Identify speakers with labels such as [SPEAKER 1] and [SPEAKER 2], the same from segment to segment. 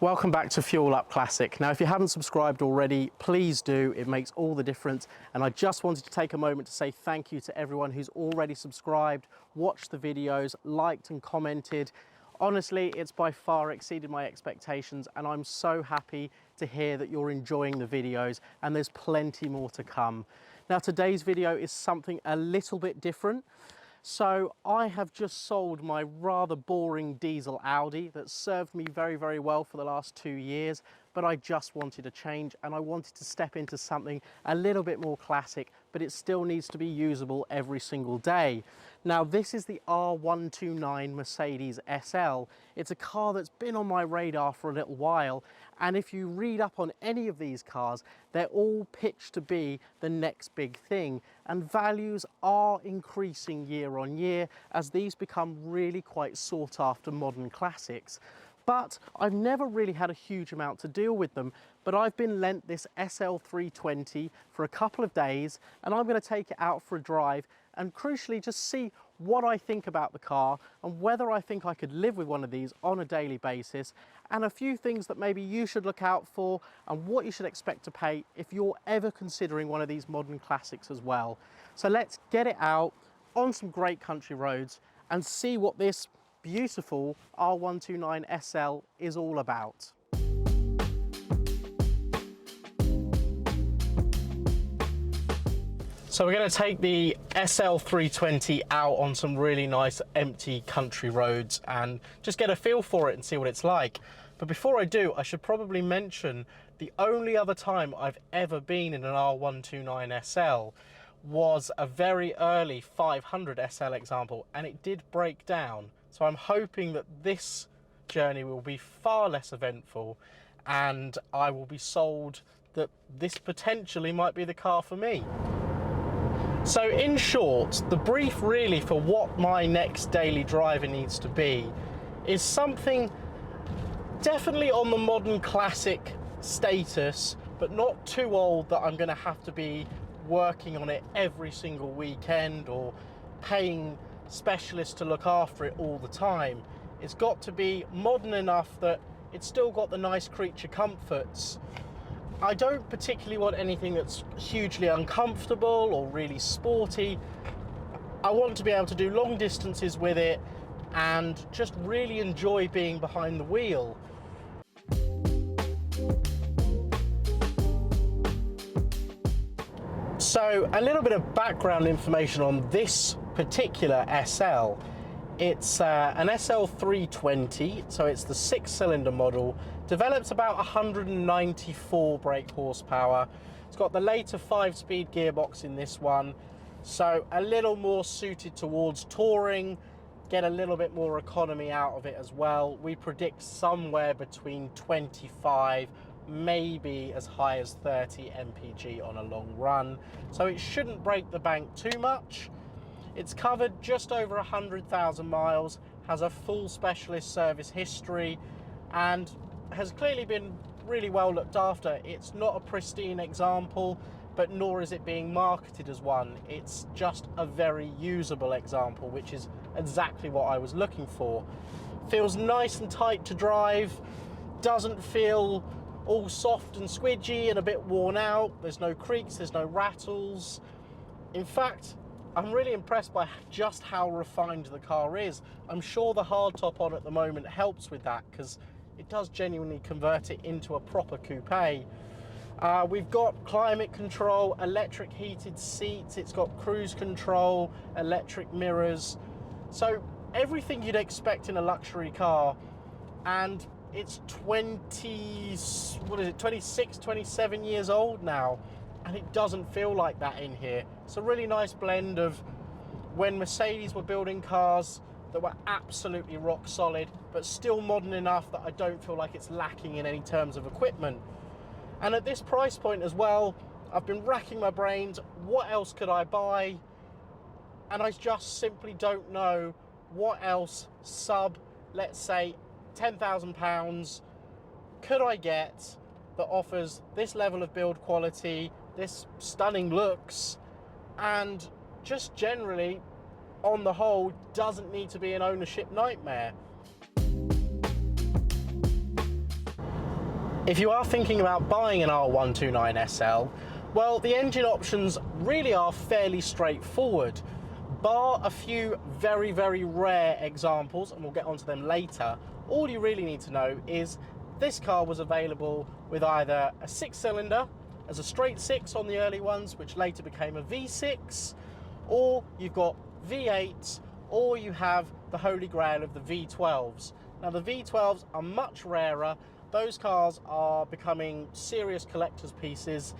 [SPEAKER 1] Welcome back to Fuel Up Classic. Now, if you haven't subscribed already, please do. It makes all the difference. And I just wanted to take a moment to say thank you to everyone who's already subscribed, watched the videos, liked and commented. Honestly, it's by far exceeded my expectations, and I'm so happy to hear that you're enjoying the videos, and there's plenty more to come. Now, today's video is something a little bit different. So I have just sold my rather boring diesel Audi that served me very, very well for the last 2 years, but I just wanted a change and I wanted to step into something a little bit more classic, but it still needs to be usable every single day. Now, this is the R129 Mercedes SL. It's a car that's been on my radar for a little while, and if you read up on any of these cars, they're all pitched to be the next big thing, and values are increasing year on year as these become really quite sought after modern classics. But I've never really had a huge amount to deal with them, but I've been lent this SL320 for a couple of days, and I'm going to take it out for a drive and crucially just see what I think about the car and whether I think I could live with one of these on a daily basis, and a few things that maybe you should look out for and what you should expect to pay if you're ever considering one of these modern classics as well. So let's get it out on some great country roads and see what this beautiful R129 SL is all about. So we're going to take the SL320 out on some really nice empty country roads and just get a feel for it and see what it's like. But before I do, I should probably mention the only other time I've ever been in an R129 SL was a very early 500 SL example, and it did break down. So I'm hoping that this journey will be far less eventful and I will be sold that this potentially might be the car for me. So in short, the brief really for what my next daily driver needs to be is something definitely on the modern classic status, but not too old that I'm going to have to be working on it every single weekend or paying specialists to look after it all the time. It's got to be modern enough that it's still got the nice creature comforts. I don't particularly want anything that's hugely uncomfortable or really sporty. I want to be able to do long distances with it and just really enjoy being behind the wheel. So a little bit of background information on this particular SL. It's an SL320, so it's the 6-cylinder model, develops about 194 brake horsepower. It's got the later 5-speed gearbox in this one, so a little more suited towards touring, get a little bit more economy out of it as well. We predict somewhere between 25, maybe as high as 30 mpg on a long run, so it shouldn't break the bank too much. It's covered just over 100,000 miles, has a full specialist service history, and has clearly been really well looked after. It's not a pristine example, but nor is it being marketed as one. It's just a very usable example, which is exactly what I was looking for. Feels nice and tight to drive, doesn't feel all soft and squidgy and a bit worn out. There's no creaks, there's no rattles. In fact, I'm really impressed by just how refined the car is. I'm sure the hardtop on at the moment helps with that, because it does genuinely convert it into a proper coupe. We've got climate control, electric heated seats, it's got cruise control, electric mirrors. So everything you'd expect in a luxury car, and it's 26, 27 years old now, and it doesn't feel like that in here. It's a really nice blend of when Mercedes were building cars that were absolutely rock solid, but still modern enough that I don't feel like it's lacking in any terms of equipment. And at this price point as well, I've been racking my brains, what else could I buy? And I just simply don't know what else sub, let's say, £10,000 could I get that offers this level of build quality, this stunning looks, and just generally, on the whole, doesn't need to be an ownership nightmare. If you are thinking about buying an R129 SL, well, the engine options really are fairly straightforward, bar a few very, very rare examples, and we'll get onto them later. All you really need to know is this car was available with either a 6-cylinder as a straight 6 on the early ones, which later became a V6, or you've got V8s, or you have the holy grail of the V12s. Now the V12s are much rarer. Those cars are becoming serious collector's pieces,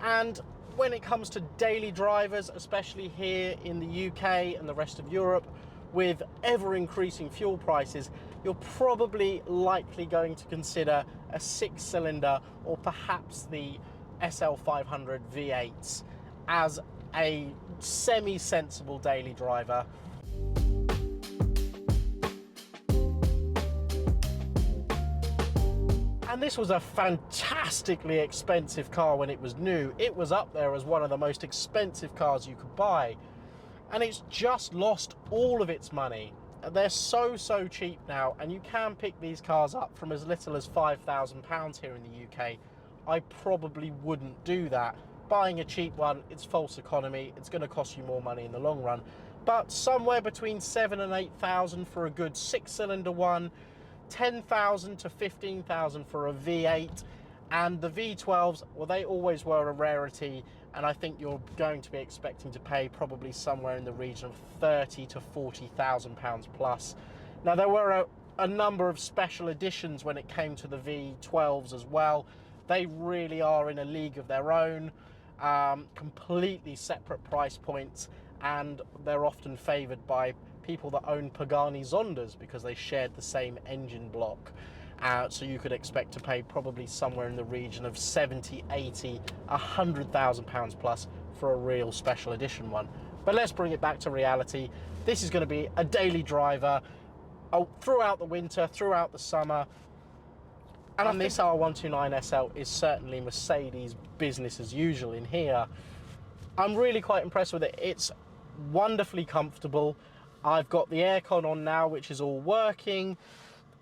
[SPEAKER 1] and when it comes to daily drivers, especially here in the UK and the rest of Europe, with ever increasing fuel prices, you're probably likely going to consider a 6-cylinder or perhaps the SL500 V8s as a semi-sensible daily driver. And this was a fantastically expensive car when it was new. It was up there as one of the most expensive cars you could buy. And it's just lost all of its money. They're so cheap now, and you can pick these cars up from as little as £5,000 here in the UK. I probably wouldn't do that. Buying a cheap one, it's false economy. It's going to cost you more money in the long run. But somewhere between 7,000 and 8,000 for a good 6-cylinder one, 10,000 to 15,000 for a V8, and the V12s, well, they always were a rarity, and I think you're going to be expecting to pay probably somewhere in the region of 30 to 40,000 pounds plus. Now there were a number of special editions when it came to the V12s as well. They really are in a league of their own, completely separate price points, and they're often favoured by people that own Pagani Zondas because they shared the same engine block. So you could expect to pay probably somewhere in the region of 70, 80, 100,000 pounds plus for a real special edition one. But let's bring it back to reality. This is going to be a daily driver throughout the winter, throughout the summer. And this R129 SL is certainly Mercedes business as usual in here. I'm really quite impressed with it. It's wonderfully comfortable. I've got the aircon on now, which is all working.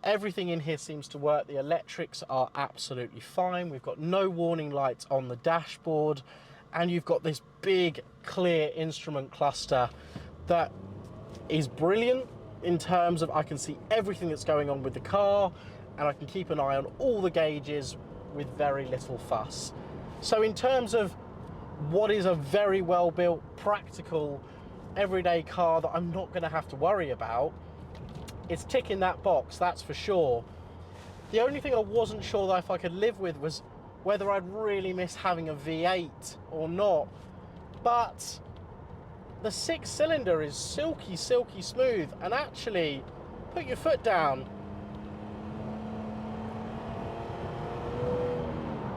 [SPEAKER 1] Everything in here seems to work. The electrics are absolutely fine. We've got no warning lights on the dashboard, and you've got this big clear instrument cluster that is brilliant in terms of I can see everything that's going on with the car, and I can keep an eye on all the gauges with very little fuss. So in terms of what is a very well built, practical, everyday car that I'm not going to have to worry about, it's ticking that box, that's for sure. The only thing I wasn't sure that if I could live with was whether I'd really miss having a V8 or not. But the 6-cylinder is silky smooth, and actually, put your foot down.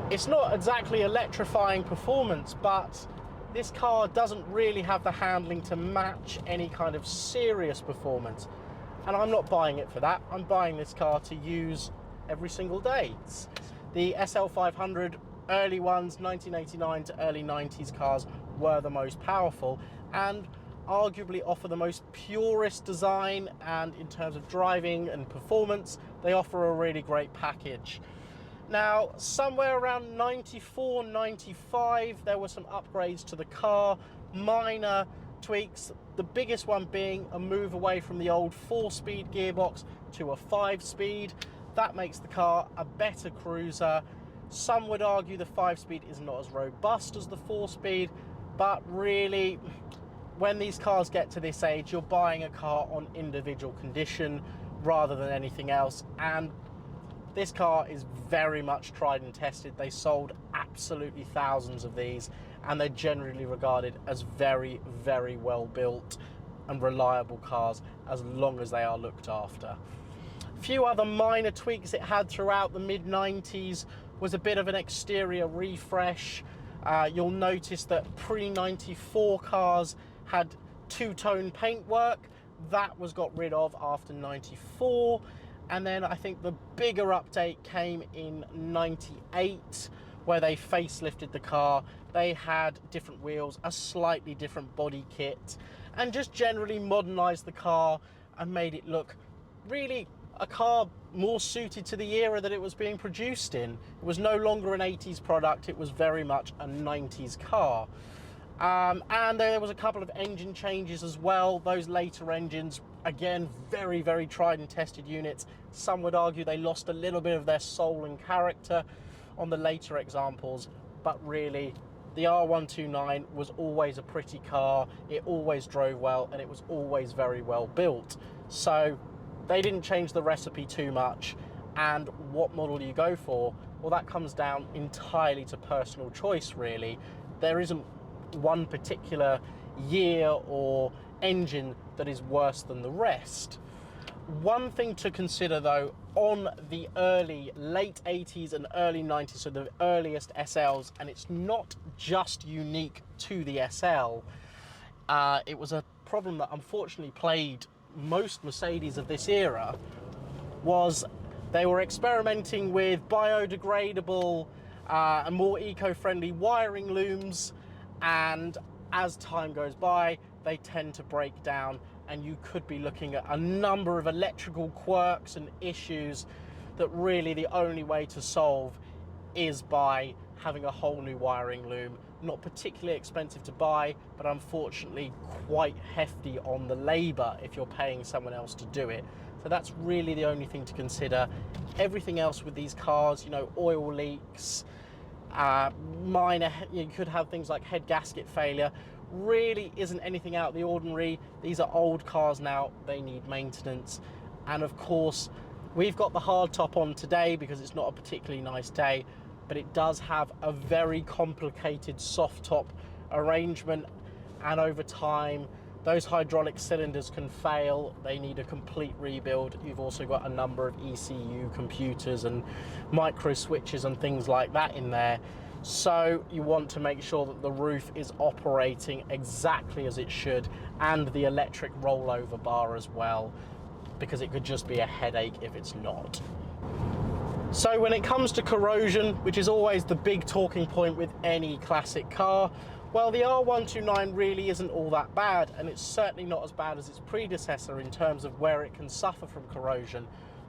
[SPEAKER 1] It's not exactly electrifying performance, but this car doesn't really have the handling to match any kind of serious performance. And I'm not buying it for that. I'm buying this car to use every single day. The SL500 early ones, 1989 to early 90s cars, were the most powerful and arguably offer the most purest design, and in terms of driving and performance, they offer a really great package. Now, somewhere around 94, 95, there were some upgrades to the car, minor tweaks, the biggest one being a move away from the old 4-speed gearbox to a 5-speed. That makes the car a better cruiser. Some would argue the 5-speed is not as robust as the 4-speed, but really, when these cars get to this age, you're buying a car on individual condition rather than anything else, and this car is very much tried and tested. They sold absolutely thousands of these, and they're generally regarded as very, very well built and reliable cars as long as they are looked after. A few other minor tweaks it had throughout the mid-90s was a bit of an exterior refresh. You'll notice that pre-94 cars had two-tone paintwork. That was got rid of after 94. And then I think the bigger update came in 98, where they facelifted the car. They had different wheels, a slightly different body kit, and just generally modernized the car and made it look really a car more suited to the era that it was being produced in. It was no longer an 80s product, it was very much a 90s car. And there was a couple of engine changes as well. Those later engines, again, very, very tried and tested units. Some would argue they lost a little bit of their soul and character on the later examples, but really, the R129 was always a pretty car, it always drove well, and it was always very well built. So they didn't change the recipe too much. And what model do you go for? Well, that comes down entirely to personal choice, really. There isn't one particular year or engine that is worse than the rest. One thing to consider though, on the late 80s and early 90s, so the earliest SLs, and it's not just unique to the SL, it was a problem that unfortunately plagued most Mercedes of this era, was they were experimenting with biodegradable and more eco-friendly wiring looms, and as time goes by, they tend to break down, and you could be looking at a number of electrical quirks and issues that really the only way to solve is by having a whole new wiring loom. Not particularly expensive to buy, but unfortunately quite hefty on the labor if you're paying someone else to do it. So that's really the only thing to consider. Everything else with these cars, you know, oil leaks, minor, you could have things like head gasket failure, really isn't anything out of the ordinary. These are old cars now, they need maintenance. And of course, we've got the hard top on today because it's not a particularly nice day, but it does have a very complicated soft top arrangement, and over time those hydraulic cylinders can fail, they need a complete rebuild. You've also got a number of ECU computers and micro switches and things like that in there. So you want to make sure that the roof is operating exactly as it should, and the electric rollover bar as well, because it could just be a headache if it's not. So when it comes to corrosion, which is always the big talking point with any classic car, well, the R129 really isn't all that bad, and it's certainly not as bad as its predecessor in terms of where it can suffer from corrosion.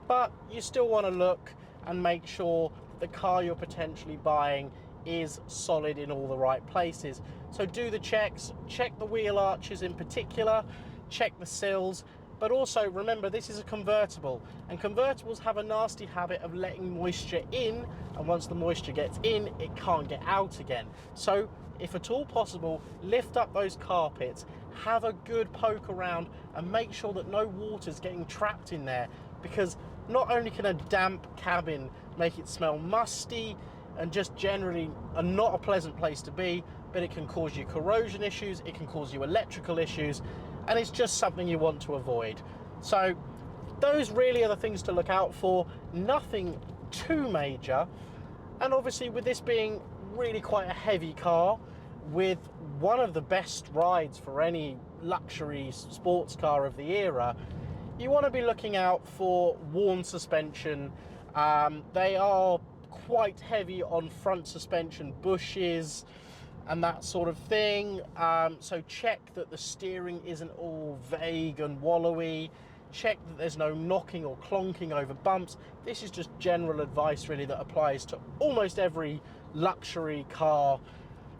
[SPEAKER 1] But you still want to look and make sure the car you're potentially buying is solid in all the right places. So do the checks, check the wheel arches in particular, check the sills, but also remember this is a convertible, and convertibles have a nasty habit of letting moisture in, and once the moisture gets in, it can't get out again. So if at all possible, lift up those carpets, have a good poke around, and make sure that no water's getting trapped in there, because not only can a damp cabin make it smell musty and just generally not a pleasant place to be, but it can cause you corrosion issues, it can cause you electrical issues, and it's just something you want to avoid. So those really are the things to look out for, nothing too major. And obviously with this being really quite a heavy car, with one of the best rides for any luxury sports car of the era, you want to be looking out for worn suspension. They are quite heavy on front suspension bushes and that sort of thing, so check that the steering isn't all vague and wallowy, check that there's no knocking or clonking over bumps. This is just general advice really that applies to almost every luxury car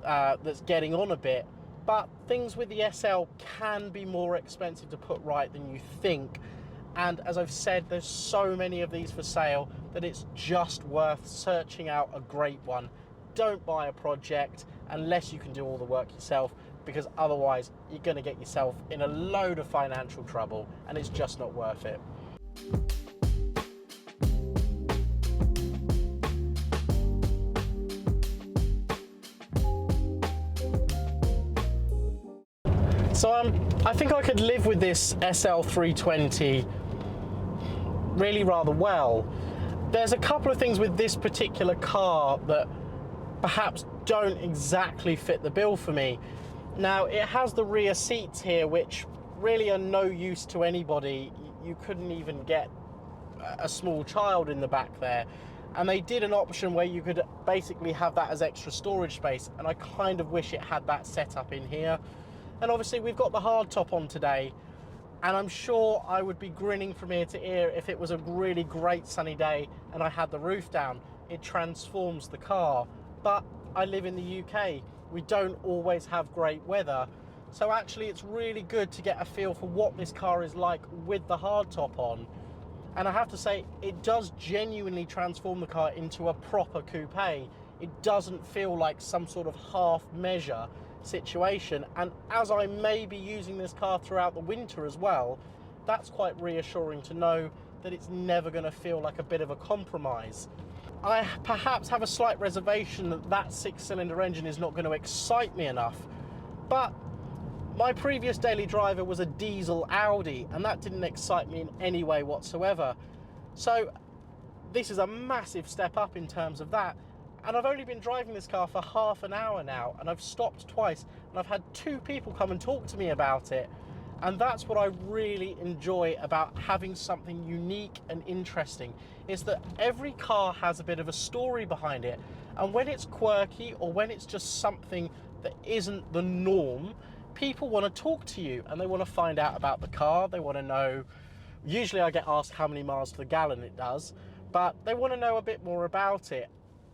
[SPEAKER 1] that's getting on a bit, but things with the SL can be more expensive to put right than you think. And as I've said, there's so many of these for sale that it's just worth searching out a great one. Don't buy a project unless you can do all the work yourself, because otherwise you're going to get yourself in a load of financial trouble, and it's just not worth it. So I think I could live with this SL320 really rather well. There's a couple of things with this particular car that perhaps don't exactly fit the bill for me. Now, it has the rear seats here, which really are no use to anybody. You couldn't even get a small child in the back there. And they did an option where you could basically have that as extra storage space, and I kind of wish it had that set up in here. And obviously we've got the hard top on today, And I'm sure I would be grinning from ear to ear if it was a really great sunny day and I had the roof down. It transforms the car. But I live in the UK. We don't always have great weather. So actually it's really good to get a feel for what this car is like with the hardtop on. And I have to say, it does genuinely transform the car into a proper coupe. It doesn't feel like some sort of half measure situation. And as I may be using this car throughout the winter as well, that's quite reassuring to know that it's never going to feel like a bit of a compromise. I perhaps have a slight reservation that that 6-cylinder engine is not going to excite me enough, but my previous daily driver was a diesel Audi, and that didn't excite me in any way whatsoever. So this is a massive step up in terms of that. And I've only been driving this car for half an hour now, and I've stopped twice, and I've had 2 people come and talk to me about it. And that's what I really enjoy about having something unique and interesting, is that every car has a bit of a story behind it. And when it's quirky, or when it's just something that isn't the norm, people want to talk to you and they want to find out about the car. They want to know, usually I get asked how many miles to the gallon it does, but they want to know a bit more about it.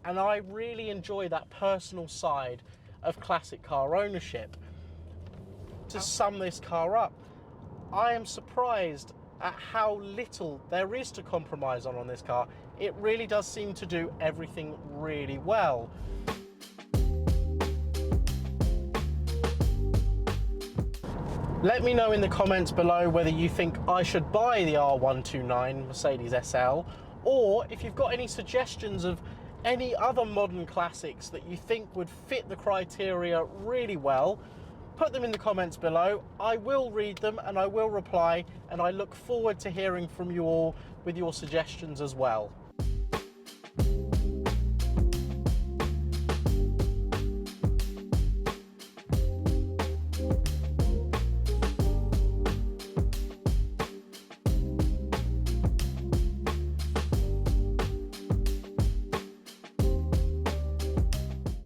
[SPEAKER 1] And I really enjoy that personal side of classic car ownership. To sum this car up, I am surprised at how little there is to compromise on this car. It really does seem to do everything really well. Let me know in the comments below whether you think I should buy the R129 Mercedes SL, or if you've got any suggestions of any other modern classics that you think would fit the criteria really well. Put them in the comments below. I will read them and I will reply, and I look forward to hearing from you all with your suggestions as well.